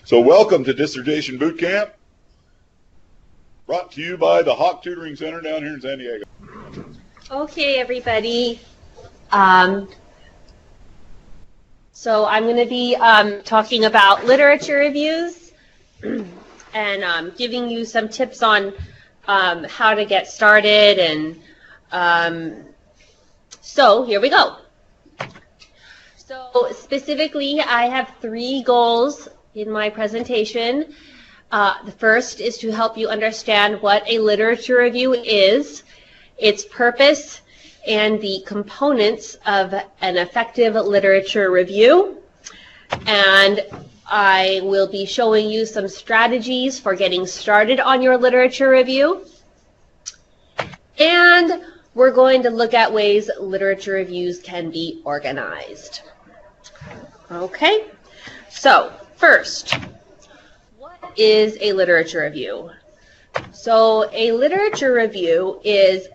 So welcome to Dissertation Boot Camp, brought to you by the Hawk Tutoring Center down here in San Diego. Okay, everybody. So I'm going to be talking about literature reviews and giving you some tips on how to get started. And so here we go. So specifically, I have 3 goals in my presentation. The first is to help you understand what a literature review is, its purpose, and the components of an effective literature review. And I will be showing you some strategies for getting started on your literature review. And we're going to look at ways literature reviews can be organized. Okay, so first, what is a literature review? So a literature review is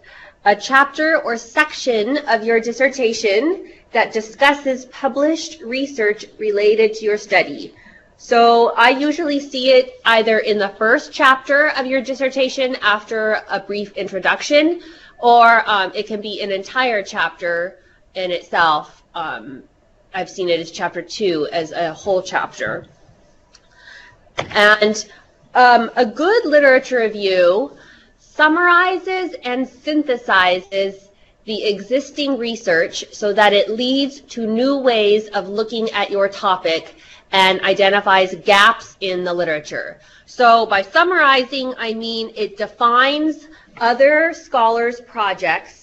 a chapter or section of your dissertation that discusses published research related to your study. So I usually see it either in the first chapter of your dissertation after a brief introduction, or it can be an entire chapter in itself. I've seen it as chapter 2 as a whole chapter. And a good literature review summarizes and synthesizes the existing research so that it leads to new ways of looking at your topic and identifies gaps in the literature. So by summarizing, I mean it defines other scholars' projects.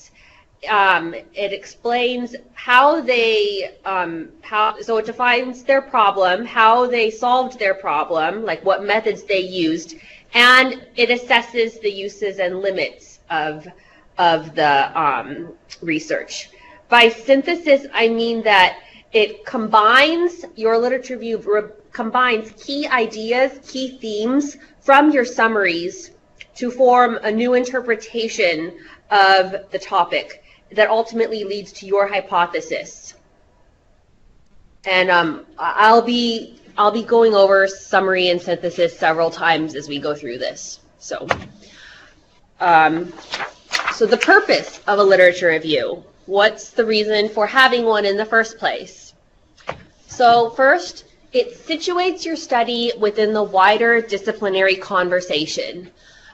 It explains how they, so it defines their problem, how they solved their problem, like what methods they used, and it assesses the uses and limits of the research. By synthesis, I mean that it combines, your literature review combines key ideas, key themes from your summaries to form a new interpretation of the topic that ultimately leads to your hypothesis. And I'll be going over summary and synthesis several times as we go through this. So the purpose of a literature review. What's the reason for having one in the first place? So first, it situates your study within the wider disciplinary conversation.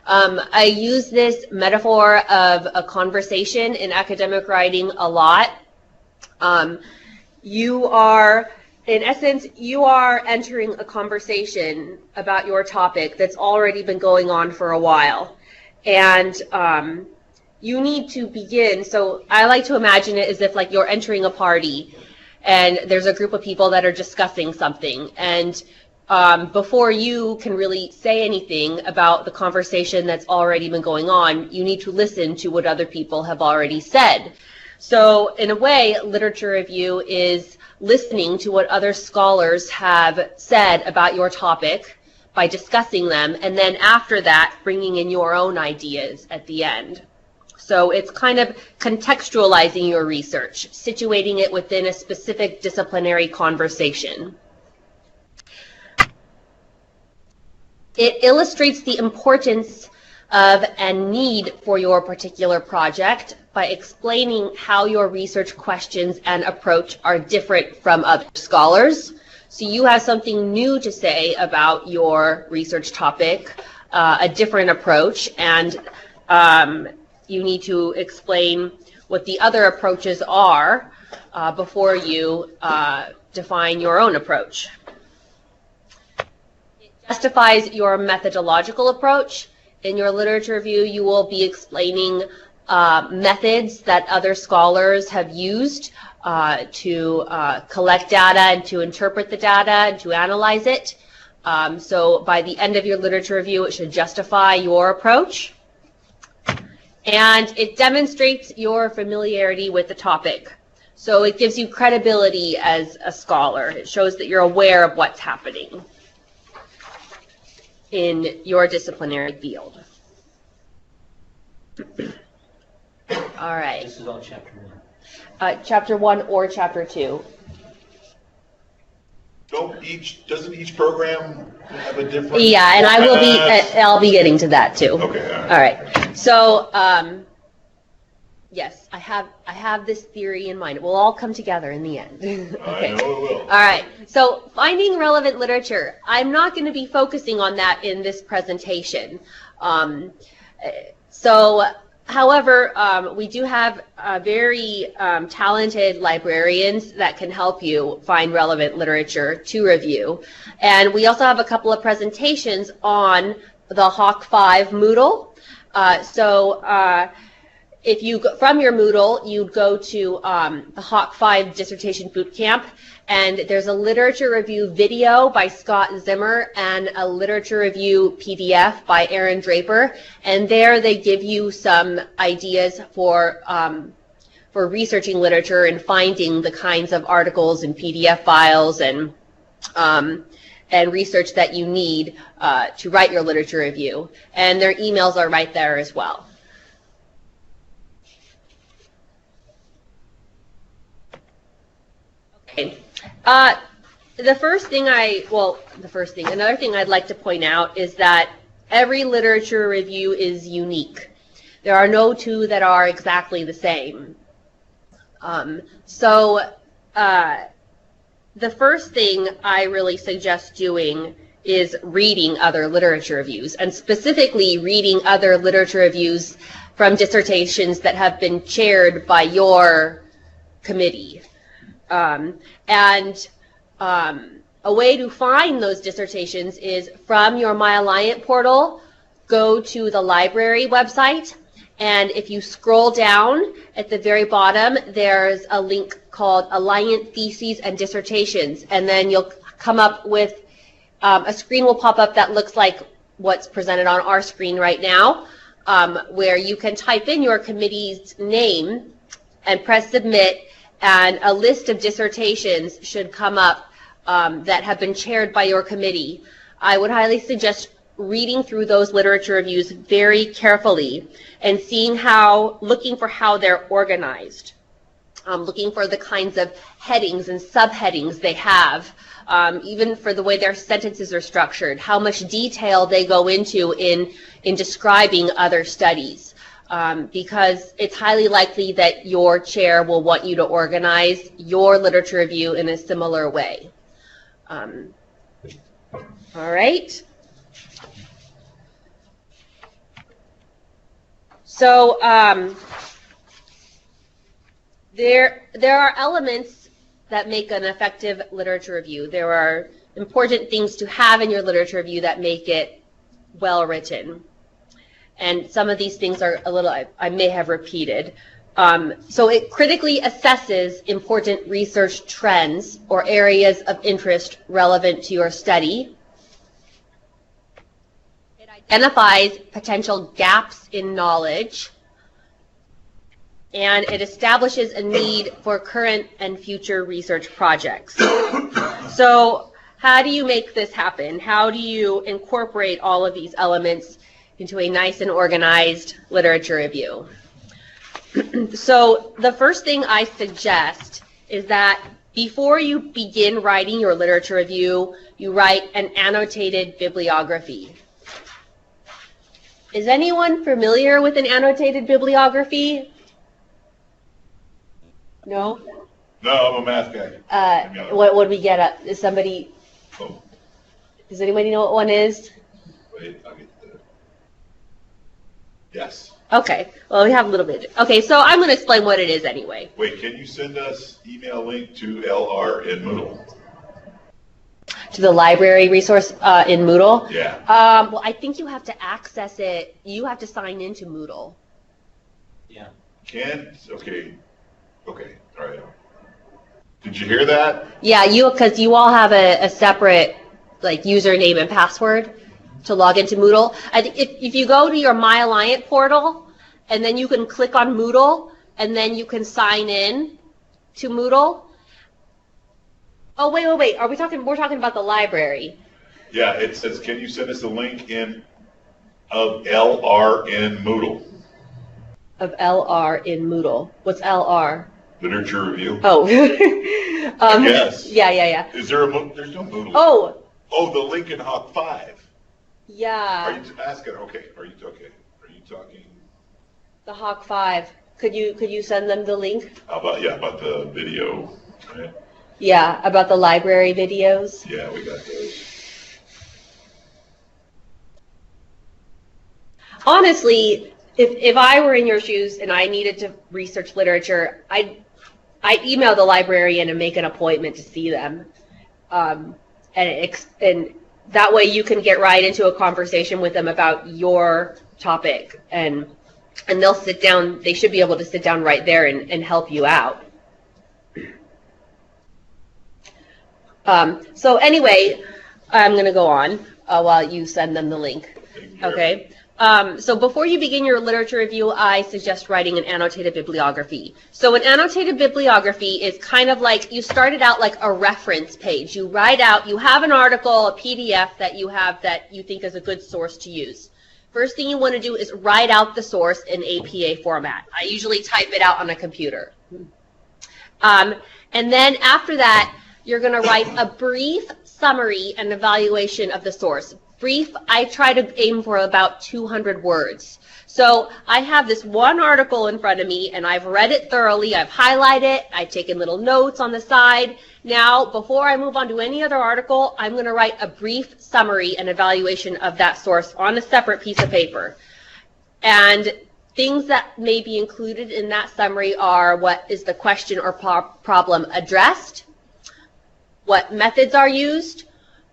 I use this metaphor of a conversation in academic writing a lot. In essence, you are entering a conversation about your topic that's already been going on for a while. And you need to begin, so I like to imagine it as if like you're entering a party and there's a group of people that are discussing something. And before you can really say anything about the conversation that's already been going on, you need to listen to what other people have already said. So in a way, literature review is listening to what other scholars have said about your topic by discussing them, and then after that, bringing in your own ideas at the end. So it's kind of contextualizing your research, situating it within a specific disciplinary conversation. It illustrates the importance of and need for your particular project by explaining how your research questions and approach are different from other scholars. So you have something new to say about your research topic, a different approach, and you need to explain what the other approaches are before you define your own approach. Justifies your methodological approach. In your literature review, you will be explaining methods that other scholars have used to collect data and to interpret the data and to analyze it. So by the end of your literature review, it should justify your approach. And it demonstrates your familiarity with the topic. So it gives you credibility as a scholar. It shows that you're aware of what's happening in your disciplinary field. All right. This is on chapter 1. Chapter 1 or chapter 2. Doesn't each program have a different? Yeah, and I'll be getting to that too. Okay. All right. So, yes, I have this theory in mind. It will all come together in the end. Okay. I know it will. All right. So, finding relevant literature. I'm not going to be focusing on that in this presentation. However, we do have very talented librarians that can help you find relevant literature to review. And we also have a couple of presentations on the Hawk 5 Moodle. If you go from your Moodle, you'd go to the Hawk 5 Dissertation Bootcamp, and there's a literature review video by Scott Zimmer and a literature review PDF by Aaron Draper, and there they give you some ideas for researching literature and finding the kinds of articles and PDF files and research that you need to write your literature review. And their emails are right there as well. Okay. Another thing I'd like to point out is that every literature review is unique. There are no two that are exactly the same. The first thing I really suggest doing is reading other literature reviews, and specifically reading other literature reviews from dissertations that have been chaired by your committee. A way to find those dissertations is from your My Alliant portal, go to the library website, and if you scroll down at the very bottom, there's a link called Alliant Theses and Dissertations, and then you'll come up with a screen will pop up that looks like what's presented on our screen right now, where you can type in your committee's name and press submit, and a list of dissertations should come up that have been chaired by your committee. I would highly suggest reading through those literature reviews very carefully and looking for how they're organized, looking for the kinds of headings and subheadings they have, even for the way their sentences are structured, how much detail they go into in describing other studies. Because it's highly likely that your chair will want you to organize your literature review in a similar way. All right. So there are elements that make an effective literature review. There are important things to have in your literature review that make it well written. And some of these things are I may have repeated. So it critically assesses important research trends or areas of interest relevant to your study. It identifies potential gaps in knowledge. And it establishes a need for current and future research projects. So how do you make this happen? How do you incorporate all of these elements into a nice and organized literature review? So the first thing I suggest is that before you begin writing your literature review, you write an annotated bibliography. Is anyone familiar with an annotated bibliography? No? No, I'm a math guy. What would we get up? Is somebody? Oh. Does anybody know what one is? Wait, I'll get the. Yes. Okay. Well, we have a little bit. Okay, so I'm going to explain what it is anyway. Wait, can you send us email link to LR in Moodle? To the library resource in Moodle? Yeah. Well, I think you have to access it. You have to sign into Moodle. Yeah. Okay. Okay. All right. Did you hear that? Yeah, because you all have a separate username and password to log into Moodle. I think if you go to your My Alliant portal, and then you can click on Moodle, and then you can sign in to Moodle. Oh, wait. We're talking about the library. Yeah, it says, can you send us a link of LR in Moodle? Of LR in Moodle. What's LR? Literature review? Oh. Yes. Yeah. Is there there's no Moodle. Oh, the Lincoln Hawk 5. Yeah. Are you asking, okay, are you talking? The Hawk 5. Could you send them the link? About the video, right? Yeah, about the library videos. Yeah, we got those. Honestly, if I were in your shoes and I needed to research literature, I'd email the librarian and make an appointment to see them, and that way you can get right into a conversation with them about your topic, and they'll sit down. They should be able to sit down right there and help you out. So anyway, I'm going to go on while you send them the link. Okay. So before you begin your literature review, I suggest writing an annotated bibliography. So an annotated bibliography is kind of like, you start it out like a reference page. You write out, you have an article, a PDF that you have that you think is a good source to use. First thing you want to do is write out the source in APA format. I usually type it out on a computer. And then after that, you're going to write a brief summary and evaluation of the source. Brief, I try to aim for about 200 words. So I have this one article in front of me, and I've read it thoroughly. I've highlighted it. I've taken little notes on the side. Now, before I move on to any other article, I'm going to write a brief summary and evaluation of that source on a separate piece of paper. And things that may be included in that summary are: what is the question or problem addressed? What methods are used?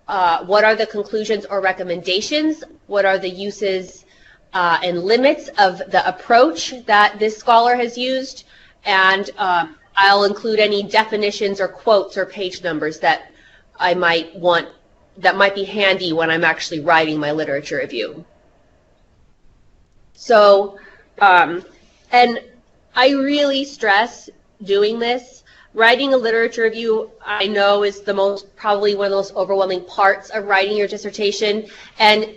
What are the conclusions or recommendations? What are the uses and limits of the approach that this scholar has used? And I'll include any definitions or quotes or page numbers that I might want, that might be handy when I'm actually writing my literature review. So, and I really stress doing this. Writing a literature review, I know, is probably one of the most overwhelming parts of writing your dissertation. And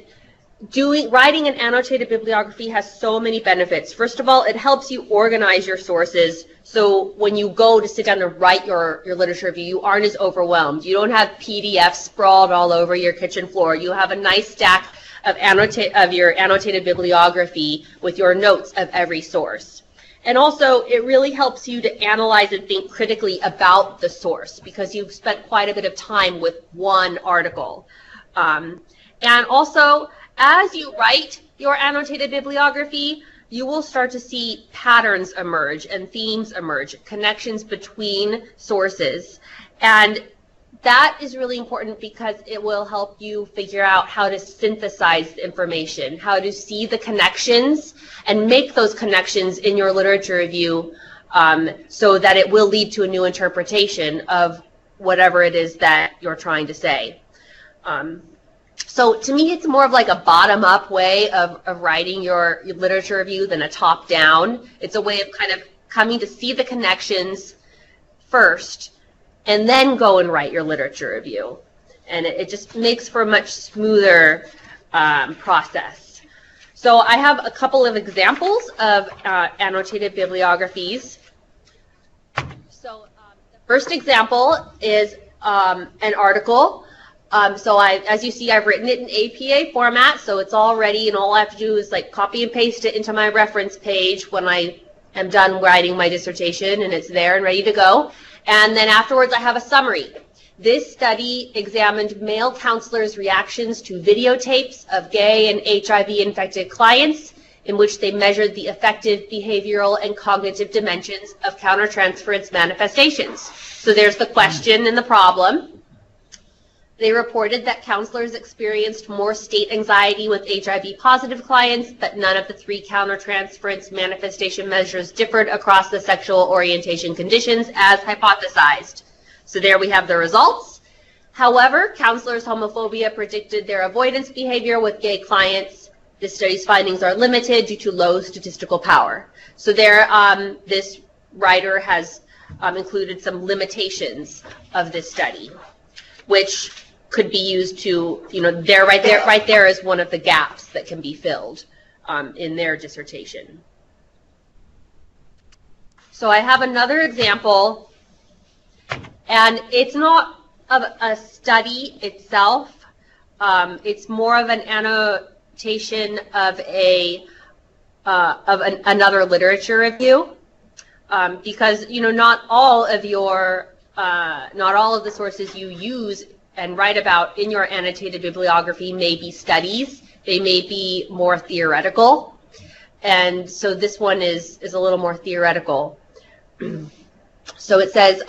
writing an annotated bibliography has so many benefits. First of all, it helps you organize your sources, so when you go to sit down and write your literature review, you aren't as overwhelmed. You don't have PDFs sprawled all over your kitchen floor. You have a nice stack of your annotated bibliography with your notes of every source. And also, it really helps you to analyze and think critically about the source, because you've spent quite a bit of time with one article. And also, as you write your annotated bibliography, you will start to see patterns emerge and themes emerge, connections between sources. And that is really important because it will help you figure out how to synthesize the information, how to see the connections and make those connections in your literature review, so that it will lead to a new interpretation of whatever it is that you're trying to say. So to me, it's more of like a bottom-up way of writing your literature review than a top-down. It's a way of kind of coming to see the connections first, and then go and write your literature review. And it just makes for a much smoother process. So I have a couple of examples of annotated bibliographies. So the first example is an article. So as you see, I've written it in APA format, so it's all ready, and all I have to do is like copy and paste it into my reference page when I am done writing my dissertation, and it's there and ready to go. And then afterwards, I have a summary. This study examined male counselors' reactions to videotapes of gay and HIV-infected clients, in which they measured the affective, behavioral, and cognitive dimensions of countertransference manifestations. So there's the question and the problem. They reported that counselors experienced more state anxiety with HIV-positive clients, but none of the 3 countertransference manifestation measures differed across the sexual orientation conditions as hypothesized. So there we have the results. However, counselors' homophobia predicted their avoidance behavior with gay clients. This study's findings are limited due to low statistical power. So there, this writer has included some limitations of this study, which could be used to, right there is one of the gaps that can be filled in their dissertation. So I have another example, and it's not of a study itself. It's more of an annotation of another literature review, because not all of the sources you use and write about in your annotated bibliography may be studies. They may be more theoretical, and so this one is a little more theoretical. So it says,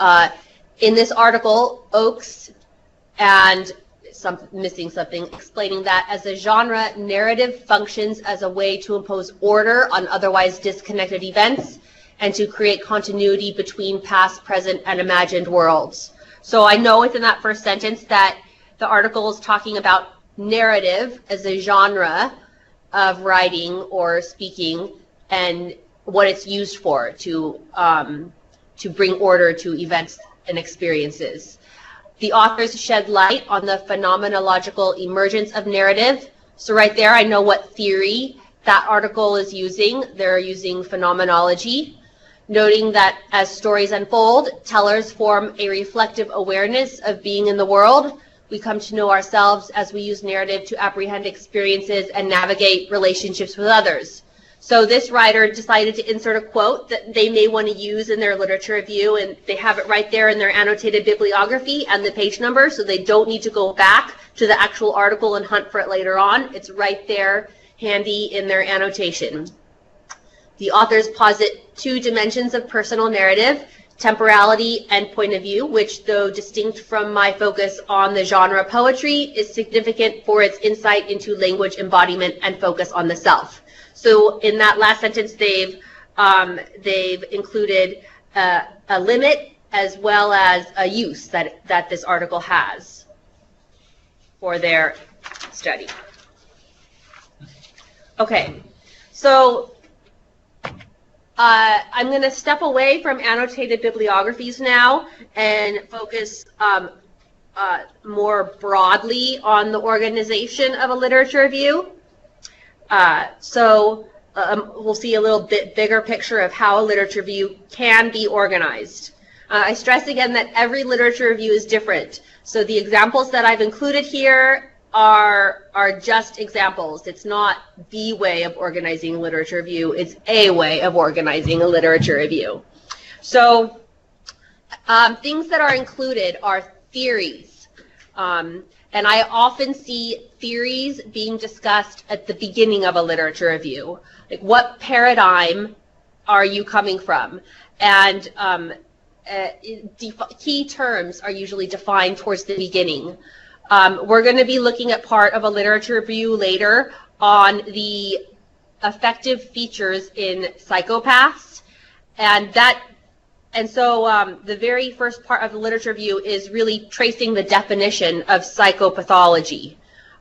in this article, Oakes and missing something, explaining that as a genre, narrative functions as a way to impose order on otherwise disconnected events and to create continuity between past, present, and imagined worlds. So I know within that first sentence that the article is talking about narrative as a genre of writing or speaking and what it's used for, to bring order to events and experiences. The authors shed light on the phenomenological emergence of narrative. So right there, I know what theory that article is using. They're using phenomenology, noting that as stories unfold, tellers form a reflective awareness of being in the world. We come to know ourselves as we use narrative to apprehend experiences and navigate relationships with others. So this writer decided to insert a quote that they may want to use in their literature review, and they have it right there in their annotated bibliography and the page number, so they don't need to go back to the actual article and hunt for it later on. It's right there, handy in their annotation. The authors posit two dimensions of personal narrative, temporality and point of view, which, though distinct from my focus on the genre poetry, is significant for its insight into language embodiment and focus on the self. So in that last sentence, they've included a limit as well as a use that this article has for their study. Okay, so I'm going to step away from annotated bibliographies now and focus more broadly on the organization of a literature review. We'll see a little bit bigger picture of how a literature review can be organized. I stress again that every literature review is different. So the examples that I've included here are just examples. It's not the way of organizing a literature review. It's a way of organizing a literature review. So things that are included are theories. And I often see theories being discussed at the beginning of a literature review. Like, what paradigm are you coming from? And key terms are usually defined towards the beginning. We're going to be looking at part of a literature review later on the affective features in psychopaths, and so the very first part of the literature review is really tracing the definition of psychopathology.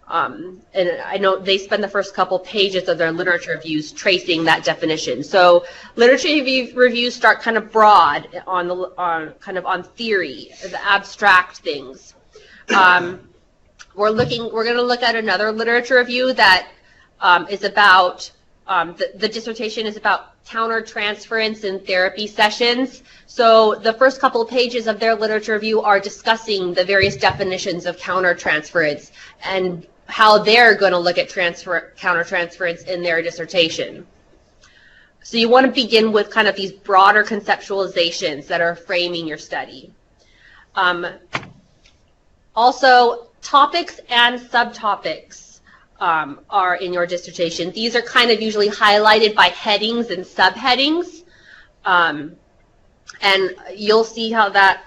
And I know they spend the first couple pages of their literature reviews tracing that definition. So literature reviews start kind of broad on theory, the abstract things. We're going to look at another literature review that is about the dissertation is about countertransference in therapy sessions. So the first couple of pages of their literature review are discussing the various definitions of countertransference and how they're going to look at countertransference in their dissertation. So you want to begin with kind of these broader conceptualizations that are framing your study. Also, topics and subtopics are in your dissertation. These are kind of usually highlighted by headings and subheadings, and you'll see how that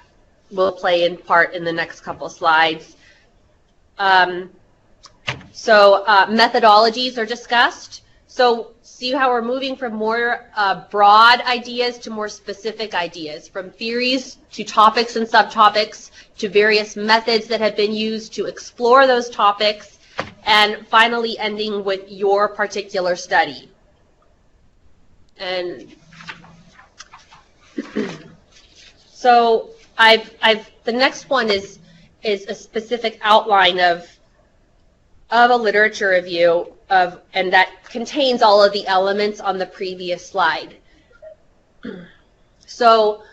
will play in part in the next couple of slides. Methodologies are discussed. So see how we're moving from more broad ideas to more specific ideas, from theories to topics and subtopics to various methods that have been used to explore those topics, and finally ending with your particular study. And so the next one is a specific outline of a literature review and that contains all of the elements on the previous slide. So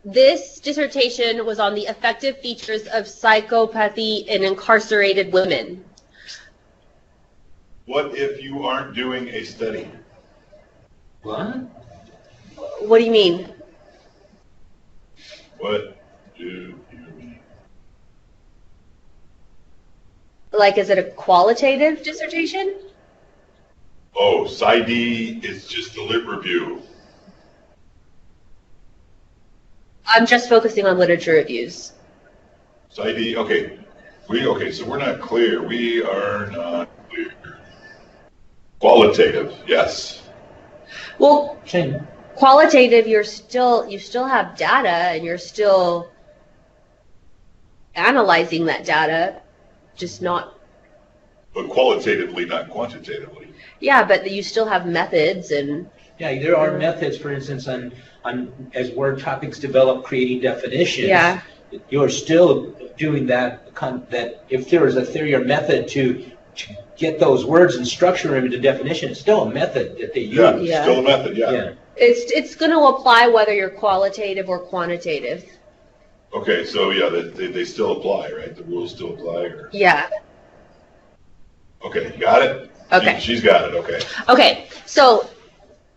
this dissertation was on the affective features of psychopathy in incarcerated women. What if you aren't doing a study? What? What do you mean? What do you mean? Like, is it a qualitative dissertation? Oh, PsyD is just a lit review. I'm just focusing on literature reviews. PsyD, okay. Okay, so we're not clear. We are not clear. Qualitative, yes. Well, Shane. qualitative, you still have data and you're still analyzing that data, just not. But qualitatively, not quantitatively. Yeah, but you still have methods and. Yeah, there are methods, for instance, on as word topics develop, creating definitions. Yeah. You're still doing that. That if there is a theory or method to get those words and structure them into definition, it's still a method that they use. Yeah. Still a method, yeah. It's going to apply whether you're qualitative or quantitative. Okay, so yeah, they still apply, right? The rules still apply? Or? Yeah. Okay, you got it? Okay. She's got it, okay. Okay, so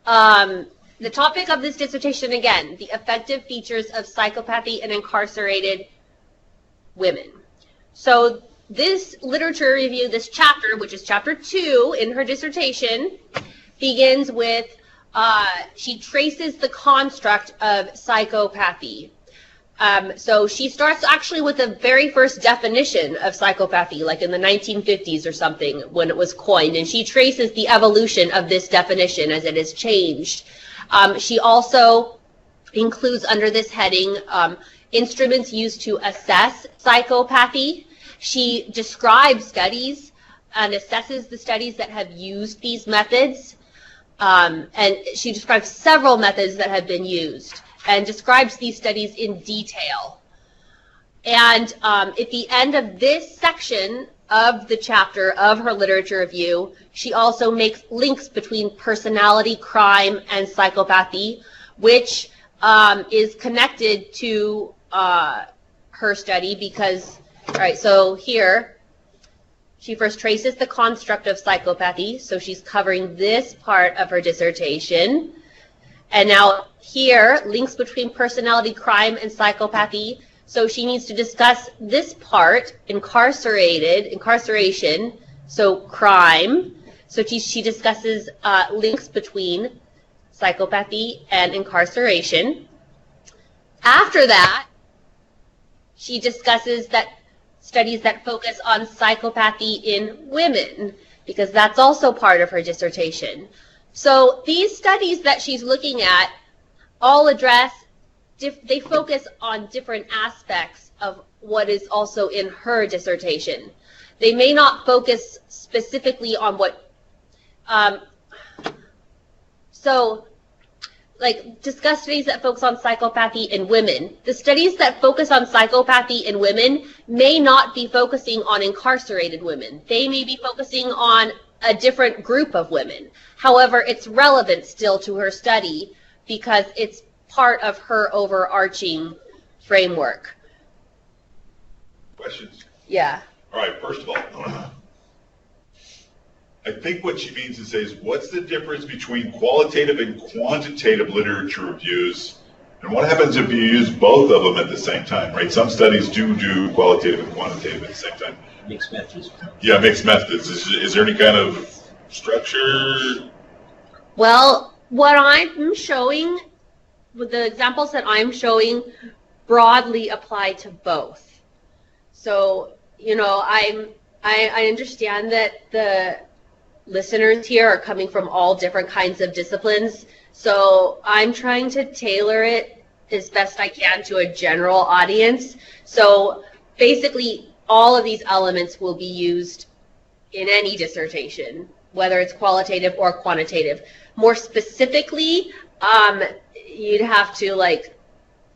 the topic of this dissertation, again, the affective features of psychopathy in incarcerated women. So this literature review, this chapter, which is chapter 2 in her dissertation, begins with, she traces the construct of psychopathy. So she starts actually with the very first definition of psychopathy, like in the 1950s or something, when it was coined, and she traces the evolution of this definition as it has changed. She also includes under this heading instruments used to assess psychopathy. She describes studies and assesses the studies that have used these methods, and she describes several methods that have been used, and describes these studies in detail. And at the end of this section of the chapter of her literature review, she also makes links between personality crime and psychopathy, which is connected to her study because, all right, so here, she first traces the construct of psychopathy, so she's covering this part of her dissertation. And now here, links between personality crime and psychopathy. So she needs to discuss this part, incarceration, so crime. So she discusses links between psychopathy and incarceration. After that, she discusses that studies that focus on psychopathy in women, because that's also part of her dissertation. So these studies that she's looking at all address, they focus on different aspects of what is also in her dissertation. They may not focus specifically on what, discuss studies that focus on psychopathy in women. The studies that focus on psychopathy in women may not be focusing on incarcerated women. They may be focusing on a different group of women. However, it's relevant still to her study because it's part of her overarching framework. Questions? Yeah. All right, first of all, I think what she means to say is, what's the difference between qualitative and quantitative literature reviews, and what happens if you use both of them at the same time, right? Some studies do qualitative and quantitative at the same time. Mixed methods. Yeah, mixed methods. Is there any kind of structure? Well, what I'm showing, with the examples that I'm showing, broadly apply to both. So, you know, I understand that the listeners here are coming from all different kinds of disciplines, so I'm trying to tailor it as best I can to a general audience. So basically, all of these elements will be used in any dissertation, whether it's qualitative or quantitative. More specifically, you'd have to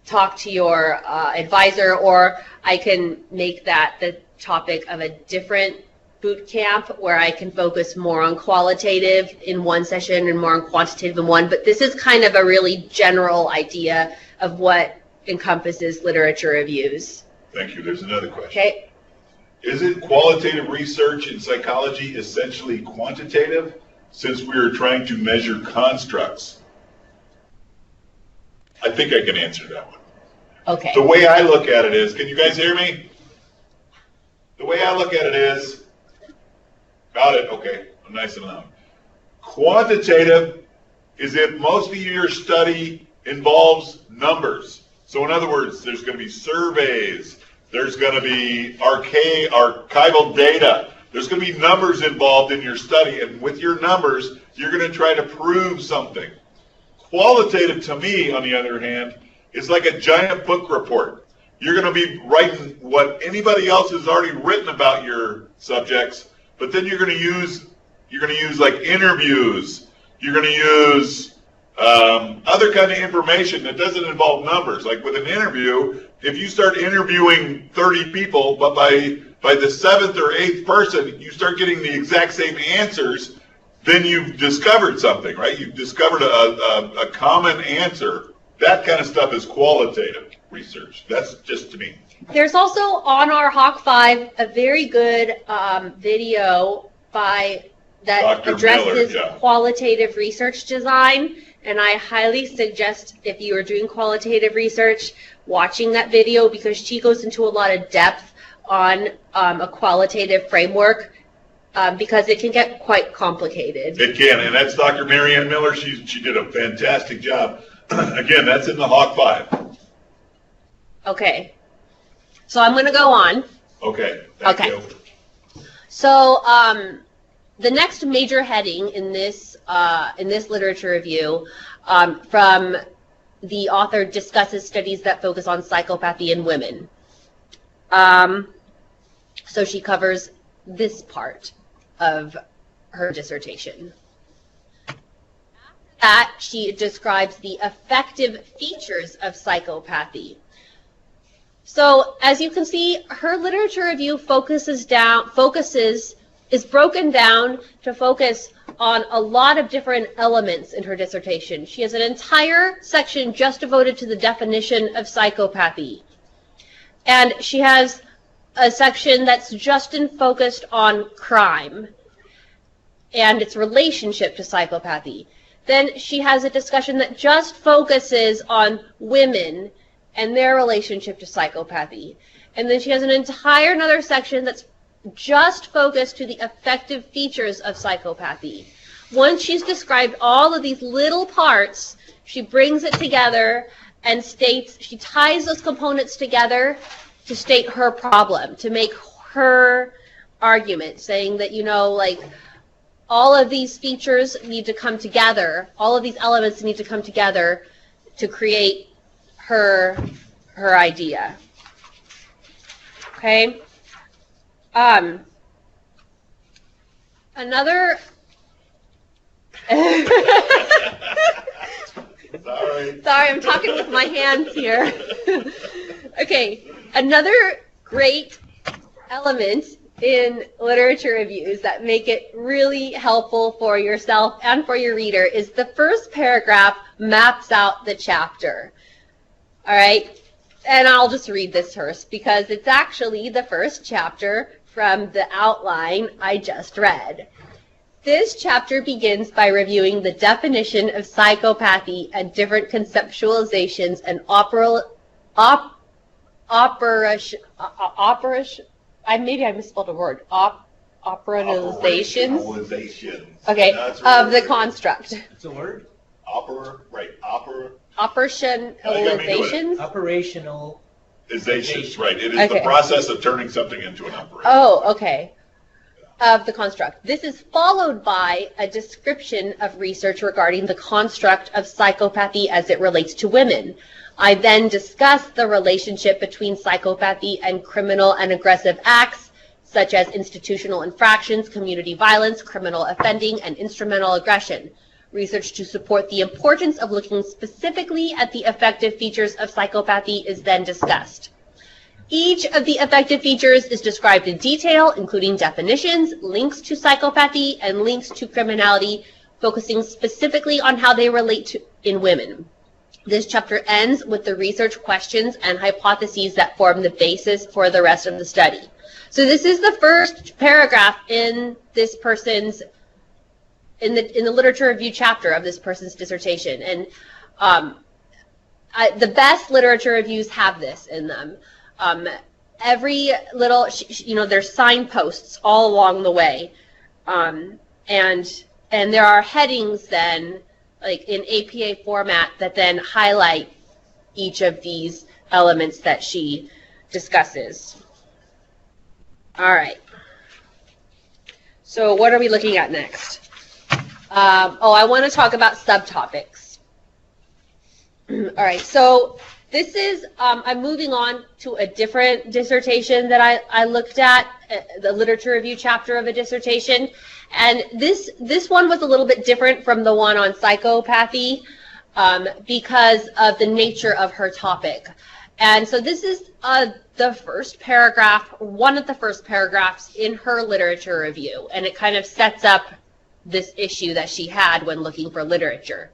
talk to your advisor, or I can make that the topic of a different boot camp where I can focus more on qualitative in one session and more on quantitative in one, but this is kind of a really general idea of what encompasses literature reviews. Thank you. There's another question. Okay. Isn't qualitative research in psychology essentially quantitative, since we are trying to measure constructs? I think I can answer that one. Okay. The way I look at it is, can you guys hear me? The way I look at it is, got it, okay, I'm nice and loud. Quantitative is if most of your study involves numbers. So in other words, there's going to be surveys, there's going to be archival data, there's going to be numbers involved in your study, and with your numbers, you're going to try to prove something. Qualitative, to me, on the other hand, is like a giant book report. You're going to be writing what anybody else has already written about your subjects, but then you're going to use like interviews. You're going to use other kind of information that doesn't involve numbers. Like with an interview, if you start interviewing 30 people, but by the 7th or 8th person, you start getting the exact same answers, then you've discovered something, right? You've discovered a common answer. That kind of stuff is qualitative research. That's just to me. There's also on our Hawk 5 a very good video that Dr. addresses Miller, yeah. qualitative research design, and I highly suggest, if you are doing qualitative research, watching that video, because she goes into a lot of depth on a qualitative framework, because it can get quite complicated. It can, and that's Dr. Marianne Miller. She did a fantastic job. Again, that's in the Hawk 5. Okay. So I'm going to go on. Okay. Thank you. So the next major heading in this literature review from the author discusses studies that focus on psychopathy in women. So she covers this part of her dissertation. After that, she describes the affective features of psychopathy. So as you can see, her literature review is broken down to focus on a lot of different elements in her dissertation. She has an entire section just devoted to the definition of psychopathy. And she has a section that's just focused on crime and its relationship to psychopathy. Then she has a discussion that just focuses on women and their relationship to psychopathy. And then she has an entire another section that's just focused to the affective features of psychopathy. Once she's described all of these little parts, she brings it together and she ties those components together to state her problem, to make her argument, saying that, like, all of these features need to come together, all of these elements need to come together to create her idea. Okay? Another Sorry, I'm talking with my hands here. Okay, another great element in literature reviews that make it really helpful for yourself and for your reader is the first paragraph maps out the chapter. All right, and I'll just read this first because it's actually the first chapter from the outline I just read. This chapter begins by reviewing the definition of psychopathy and different conceptualizations and maybe I misspelled a word. Operationalizations. Okay, of the construct. It's a word? Operationalizations. Operationalizations, right. It is the process of turning something into an operation. Oh, okay. Of the construct. This is followed by a description of research regarding the construct of psychopathy as it relates to women. I then discuss the relationship between psychopathy and criminal and aggressive acts, such as institutional infractions, community violence, criminal offending, and instrumental aggression. Research to support the importance of looking specifically at the affective features of psychopathy is then discussed. Each of the affective features is described in detail, including definitions, links to psychopathy, and links to criminality, focusing specifically on how they relate to in women. This chapter ends with the research questions and hypotheses that form the basis for the rest of the study. So this is the first paragraph in this person's, in the literature review chapter of this person's dissertation. And the best literature reviews have this in them. Every little, there's signposts all along the way. And there are headings then, like in APA format, that then highlight each of these elements that she discusses. All right. So what are we looking at next? I want to talk about subtopics. All right. So this is, I'm moving on to a different dissertation that I looked at, the literature review chapter of a dissertation. And this one was a little bit different from the one on psychopathy because of the nature of her topic. And so this is the first paragraph, one of the first paragraphs in her literature review. And it kind of sets up this issue that she had when looking for literature.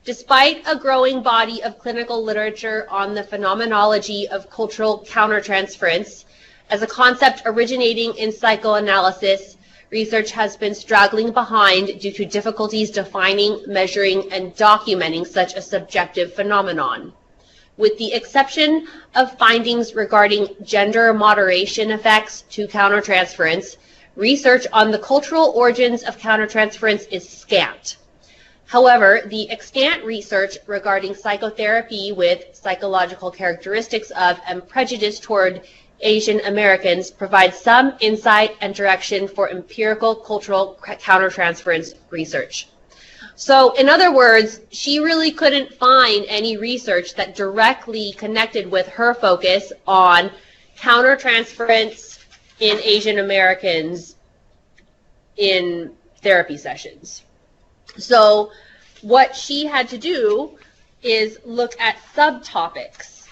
Despite a growing body of clinical literature on the phenomenology of cultural countertransference, as a concept originating in psychoanalysis, research has been straggling behind due to difficulties defining, measuring, and documenting such a subjective phenomenon. With the exception of findings regarding gender moderation effects to countertransference, research on the cultural origins of countertransference is scant. However, the extant research regarding psychotherapy with psychological characteristics of and prejudice toward Asian Americans provides some insight and direction for empirical cultural countertransference research. So, in other words, she really couldn't find any research that directly connected with her focus on countertransference in Asian Americans in therapy sessions. So, what she had to do is look at subtopics.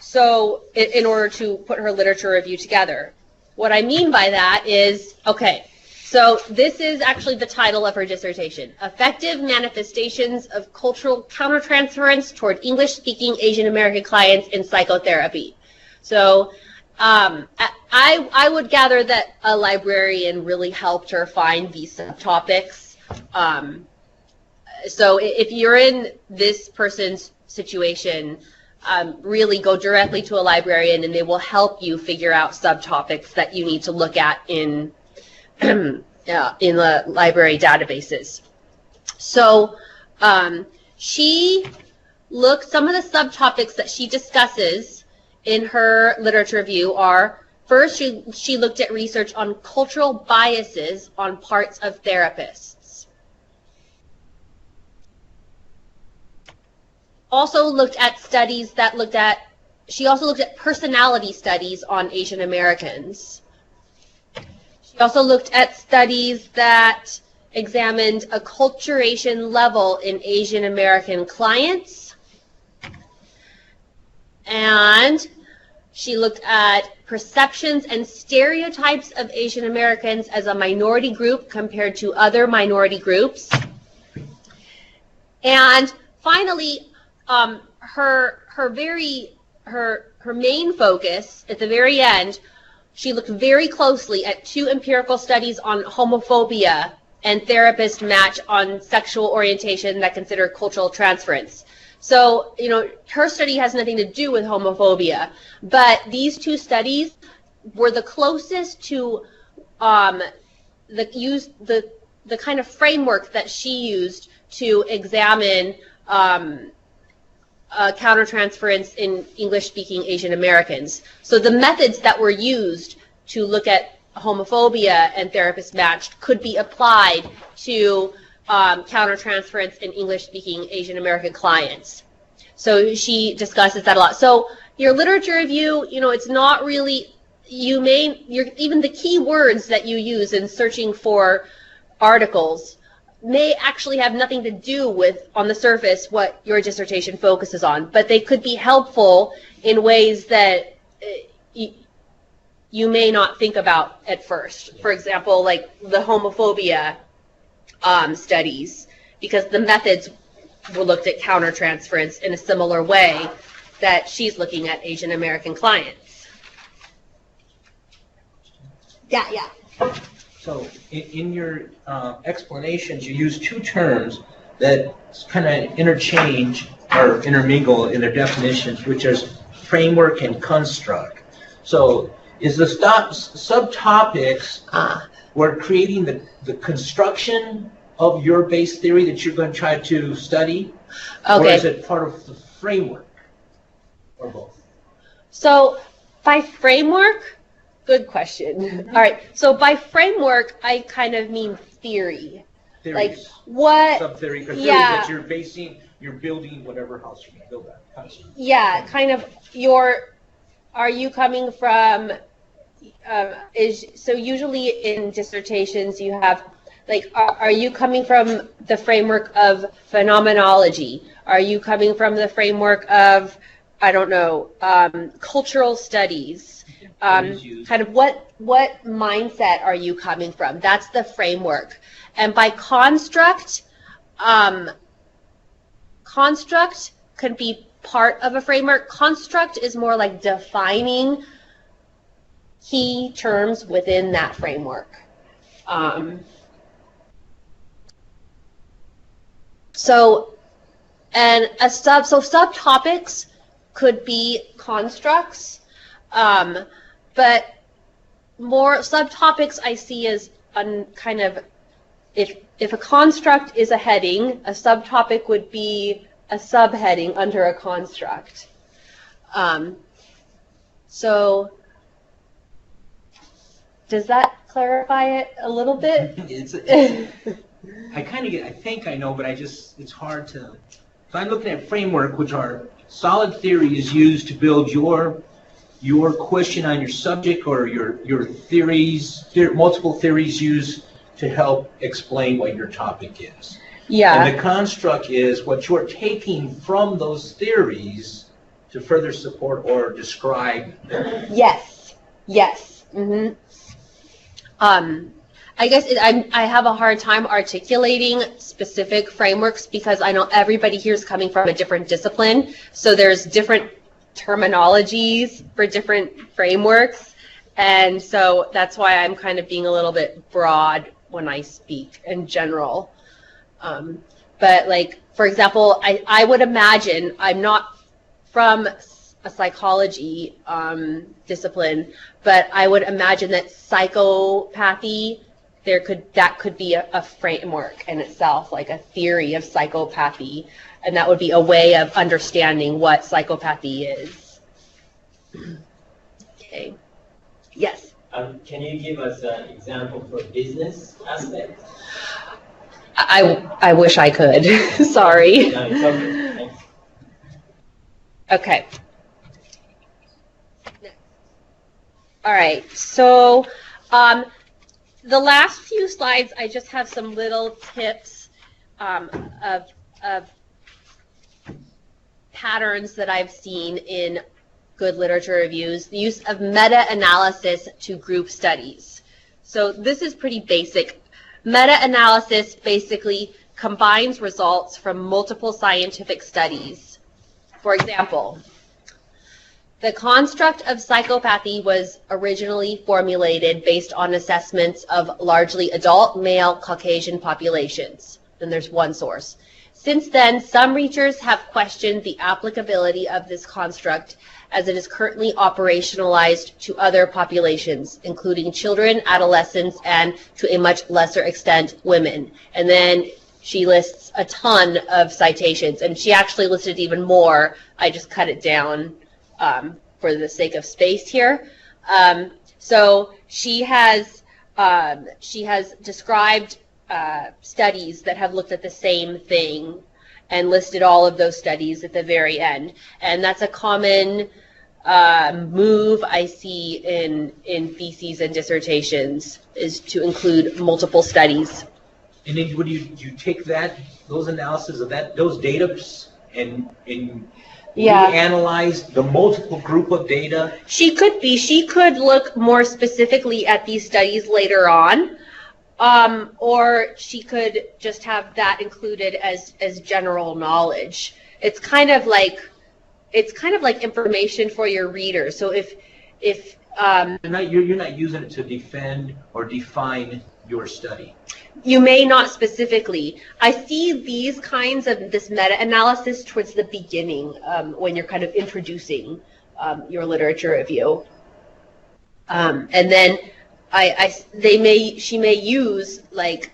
So, in order to put her literature review together. What I mean by that is, okay, so this is actually the title of her dissertation, Affective Manifestations of Cultural Countertransference Toward English-Speaking Asian American Clients in Psychotherapy. So I would gather that a librarian really helped her find these subtopics. So if you're in this person's situation, really go directly to a librarian and they will help you figure out subtopics that you need to look at in the library databases. So she looked, some of the subtopics that she discusses in her literature review are, first she looked at research on cultural biases on parts of therapists. Also looked at studies that she also looked at personality studies on Asian Americans. She also looked at studies that examined acculturation level in Asian American clients. And she looked at perceptions and stereotypes of Asian Americans as a minority group compared to other minority groups. And finally, her main focus at the very end, she looked very closely at 2 empirical studies on homophobia and therapist match on sexual orientation that consider cultural transference. So, her study has nothing to do with homophobia, but these 2 studies were the closest to the kind of framework that she used to examine countertransference in English-speaking Asian Americans. So the methods that were used to look at homophobia and therapist matched could be applied to countertransference in English-speaking Asian American clients. So she discusses that a lot. So your literature review, it's not really, even the key words that you use in searching for articles may actually have nothing to do with, on the surface, what your dissertation focuses on, but they could be helpful in ways that you may not think about at first. For example, like the homophobia studies, because the methods were looked at countertransference in a similar way that she's looking at Asian American clients. Yeah. So in your explanations, you use two terms that kind of interchange or intermingle in their definitions, which is framework and construct. So is the subtopics we're creating the construction of your base theory that you're going to try to study? Okay. Or is it part of the framework? Or both? So by framework, good question. All right. So by framework, I kind of mean theory. Theories. Like what? Sub-theory. Or theories Yeah. that you're building whatever house you're going to build that. Yeah, kind of are you coming from, so usually in dissertations you have, like, are you coming from the framework of phenomenology? Are you coming from the framework of, I don't know, cultural studies? Kind of what mindset are you coming from? That's the framework. And by construct, construct can be part of a framework. Construct is more like defining key terms within that framework. So subtopics could be constructs, but more subtopics I see as kind of, if a construct is a heading, a subtopic would be a subheading under a construct. So does that clarify it a little bit? I think I know, but it's hard to. If I'm looking at framework, which are solid theories used to build your question on your subject, or your theories, multiple theories used to help explain what your topic is. Yeah. And the construct is what you're taking from those theories to further support or describe them. Yes. Mm-hmm. I guess I have a hard time articulating specific frameworks because I know everybody here is coming from a different discipline, so there's different terminologies for different frameworks, and so that's why I'm kind of being a little bit broad when I speak in general. But like, for example, I would imagine, I'm not from a psychology discipline, but I would imagine that psychopathy, that could be a framework in itself, like a theory of psychopathy, and that would be a way of understanding what psychopathy is. Okay. Yes. Can you give us an example for business aspect? I wish I could. Sorry. No, it's okay. Thanks. Okay. All right. So the last few slides, I just have some little tips of patterns that I've seen in good literature reviews. The use of meta-analysis to group studies. So this is pretty basic. Meta-analysis basically combines results from multiple scientific studies. For example, the construct of psychopathy was originally formulated based on assessments of largely adult male Caucasian populations. Then there's one source. Since then, some researchers have questioned the applicability of this construct as it is currently operationalized to other populations, including children, adolescents, and to a much lesser extent, women. And then she lists a ton of citations, and she actually listed even more. I just cut it down for the sake of space here. So she has described studies that have looked at the same thing and listed all of those studies at the very end. And that's a common move I see in theses and dissertations, is to include multiple studies. And then would you take those analysis of those data and Yeah. reanalyze the multiple group of data? She could look more specifically at these studies later on, or she could just have that included as general knowledge. It's kind of like information for your reader. So if you're not using it to defend or define your study. you may not specifically. I see these kinds of this meta-analysis towards the beginning, when you're kind of introducing your literature review, and then she may use like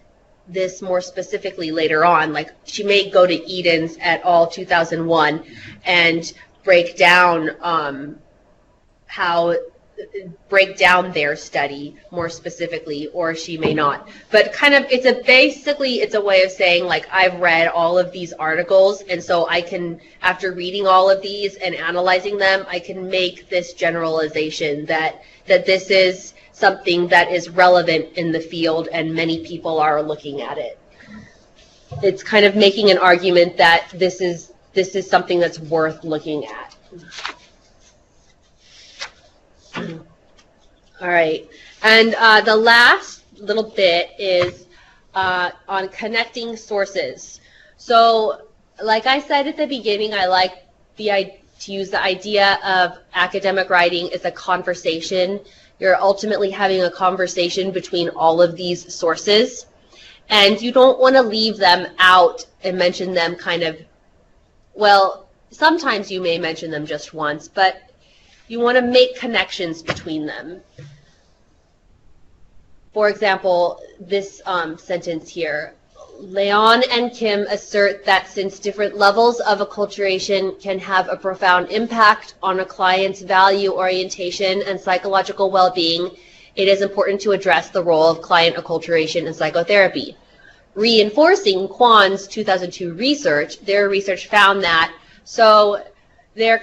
this more specifically later on. Like she may go to Edens et al. 2001 and break down break down their study more specifically, or she may not. But kind of it's a way of saying like I've read all of these articles, and so I can, after reading all of these and analyzing them, I can make this generalization that this is something that is relevant in the field and many people are looking at it. It's kind of making an argument that this is something that's worth looking at. All right, and the last little bit is on connecting sources. So, like I said at the beginning, I like to use the idea of academic writing as a conversation. You're ultimately having a conversation between all of these sources, and you don't want to leave them out and mention them kind of, well, sometimes you may mention them just once, but you want to make connections between them. For example, this sentence here, Leon and Kim assert that since different levels of acculturation can have a profound impact on a client's value orientation and psychological well-being, it is important to address the role of client acculturation in psychotherapy. Reinforcing Kwan's 2002 research, their research found that, so they're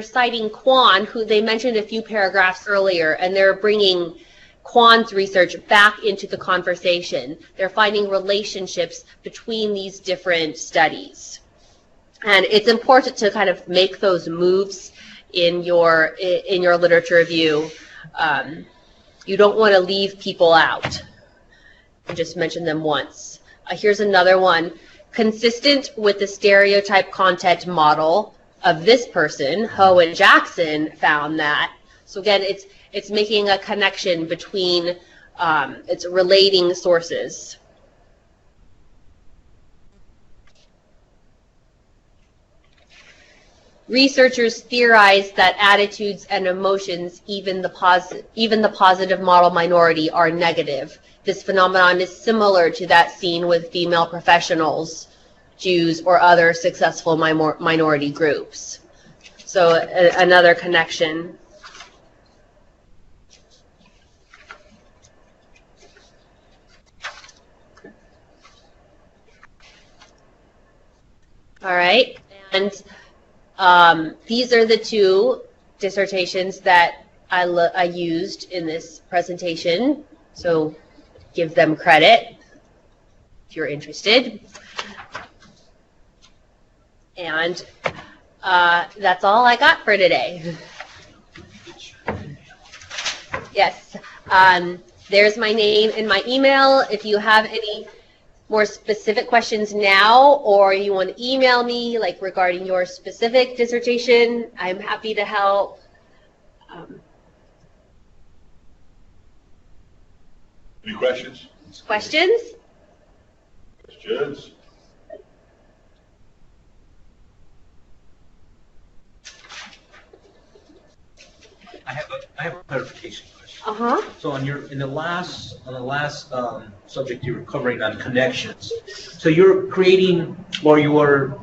citing Kwan, who they mentioned a few paragraphs earlier, and they're bringing Kwan's research back into the conversation. They're finding relationships between these different studies. And it's important to kind of make those moves in your literature review. You don't want to leave people out. I just mentioned them once. Here's another one. Consistent with the stereotype content model of this person, Ho and Jackson found that. So again, it's making a connection between, it's relating sources. Researchers theorize that attitudes and emotions, even the positive model minority, are negative. This phenomenon is similar to that seen with female professionals, Jews, or other successful minority groups. So another connection. All right, and these are the two dissertations that I used in this presentation, so give them credit if you're interested. And that's all I got for today. Yes, there's my name and my email. If you have any more specific questions now, or you want to email me like regarding your specific dissertation, I'm happy to help. Any questions? Questions? Questions? I have a clarification question. Uh-huh. So on the last subject you were covering on connections, so you're creating or you're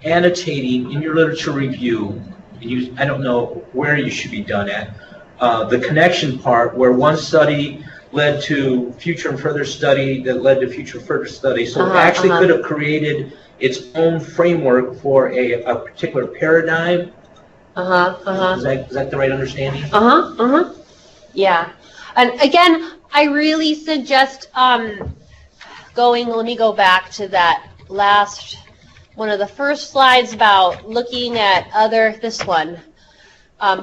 annotating in your literature review, and I don't know where you should be done at, the connection part where one study led to future and further study that led to future further study. So it actually could have created its own framework for a particular paradigm. Is that the right understanding? Yeah. And again, I really suggest let me go back to that last one of the first slides about looking at this one,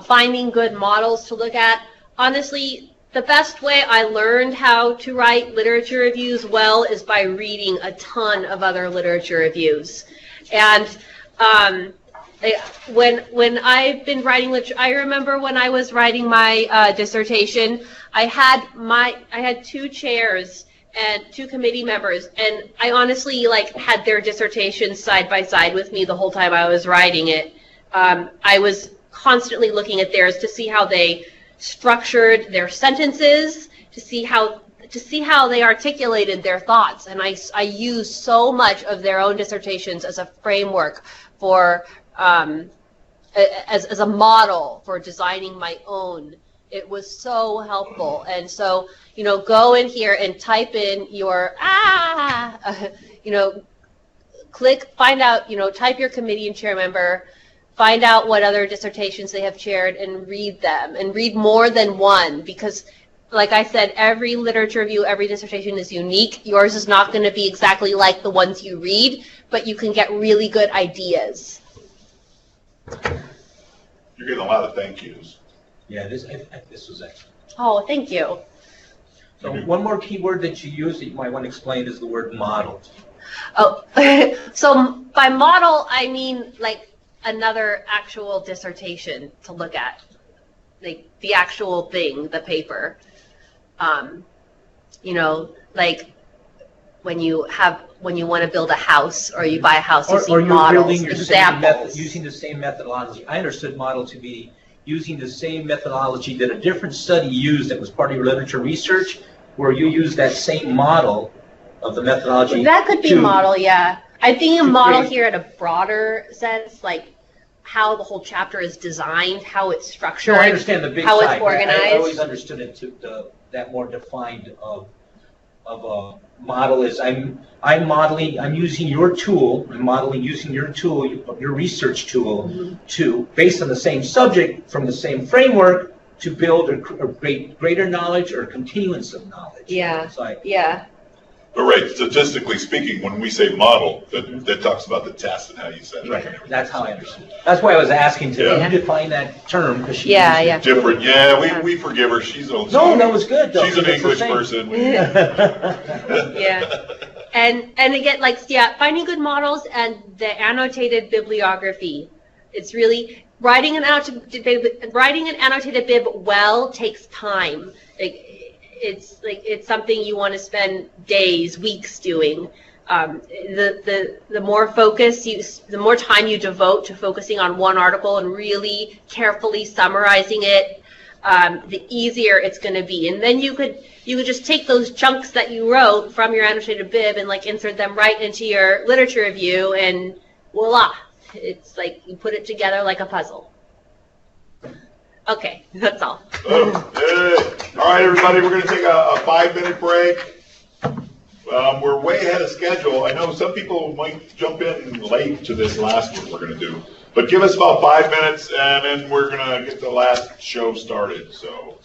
finding good models to look at. Honestly, the best way I learned how to write literature reviews well is by reading a ton of other literature reviews. And when I've been writing literature, I remember when I was writing my dissertation, I had 2 chairs and 2 committee members, and I honestly had their dissertations side by side with me the whole time I was writing it. I was constantly looking at theirs to see how they structured their sentences, to see how they articulated their thoughts, and I used so much of their own dissertations as a framework for as a model for designing my own. It was so helpful. And so, go in here and type in your, find out, type your committee and chair member, find out what other dissertations they have chaired and read them, and read more than one, because like I said, every literature review, every dissertation is unique. Yours is not going to be exactly like the ones you read, but you can get really good ideas. You're getting a lot of thank yous. Yeah, this was excellent. Oh, thank you. So one more key word that you use that you might want to explain is the word model. Oh, so by model, I mean another actual dissertation to look at, the actual thing, the paper. When you want to build a house or you buy a house, you see models, examples. Using the same methodology. I understood model to be using the same methodology that a different study used that was part of your literature research, where you use that same model of the methodology. That could be model, yeah. I think a model here in a broader sense, how the whole chapter is designed, how it's structured, no, I understand the big how side. It's organized. I always understood it to that more defined of a model is I'm using your tool, I'm modeling using your tool, your research tool, to, based on the same subject, from the same framework, to build a greater knowledge or continuance of knowledge. Yeah, So yeah. But right, statistically speaking, when we say model, that talks about the test and how you set it. Right, that's how I understood. That's why I was asking to define that term, because she used it. Different, yeah, we forgive her, she's old. No, that was good though. She's an English person. Yeah. And again, finding good models and the annotated bibliography. It's really, writing an annotated bib well takes time. It's something you want to spend days, weeks doing. The more focus the more time you devote to focusing on one article and really carefully summarizing it, the easier it's going to be. And then you could just take those chunks that you wrote from your annotated bib and insert them right into your literature review, and voila, it's you put it together like a puzzle. Okay, that's all. All right, everybody, we're going to take a 5-minute break. We're way ahead of schedule. I know some people might jump in late to this last one we're going to do, but give us about 5 minutes, and then we're going to get the last show started. So.